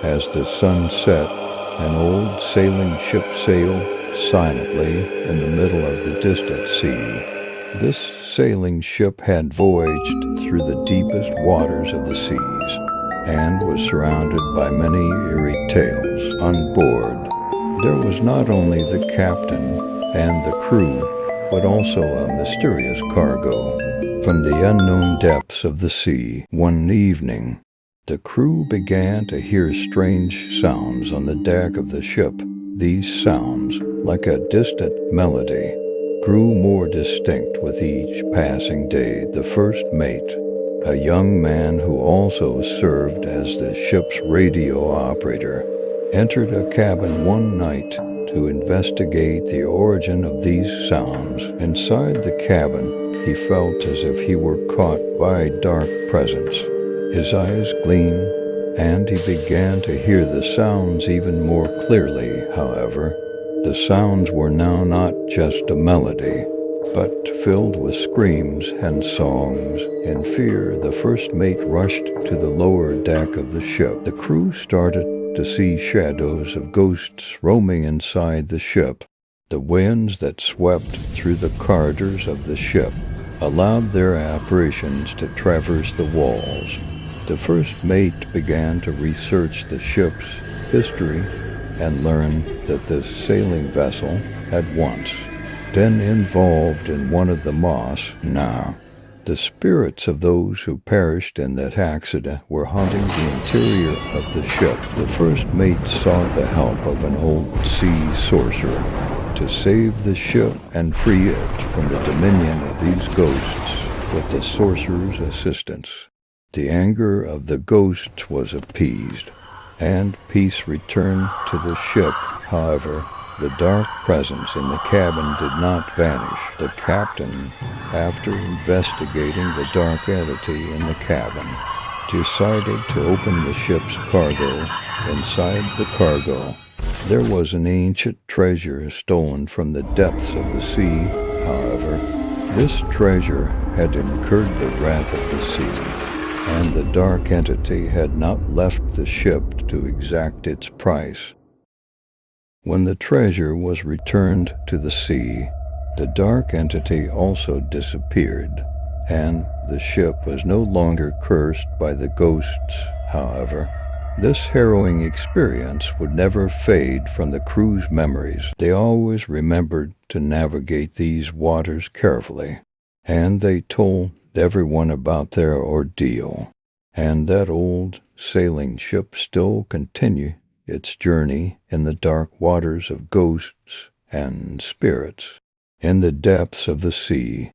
As the sun set, an old sailing ship sailed silently in the middle of the distant sea. This sailing ship had voyaged through the deepest waters of the seas and was surrounded by many eerie tales. On board, there was not only the captain and the crew, but also a mysterious cargo. From the unknown depths of the sea, one evening, the crew began to hear strange sounds on the deck of the ship. These sounds, like a distant melody, grew more distinct with each passing day. The first mate, a young man who also served as the ship's radio operator, entered a cabin one night to investigate the origin of these sounds. Inside the cabin, he felt as if he were caught by a dark presence. His eyes gleamed, and he began to hear the sounds even more clearly. However, the sounds were now not just a melody, but filled with screams and songs. In fear, the first mate rushed to the lower deck of the ship. The crew started to see shadows of ghosts roaming inside the ship. The winds that swept through the corridors of the ship allowed their apparitions to traverse the walls. The first mate began to research the ship's history and learned that this sailing vessel had once been involved in one of the Moss. Now, the spirits of those who perished in that accident were haunting the interior of the ship. The first mate sought the help of an old sea sorcerer to save the ship and free it from the dominion of these ghosts. With the sorcerer's assistance, the anger of the ghosts was appeased, and peace returned to the ship. However, the dark presence in the cabin did not vanish. The captain, after investigating the dark entity in the cabin, decided to open the ship's cargo. Inside the cargo, there was an ancient treasure stolen from the depths of the sea. However, this treasure had incurred the wrath of the sea, and the dark entity had not left the ship to exact its price. When the treasure was returned to the sea, the dark entity also disappeared, and the ship was no longer cursed by the ghosts. However, this harrowing experience would never fade from the crew's memories. They always remembered to navigate these waters carefully, and they told everyone about their ordeal. And that old sailing ship still continued its journey in the dark waters of ghosts and spirits. In the depths of the sea,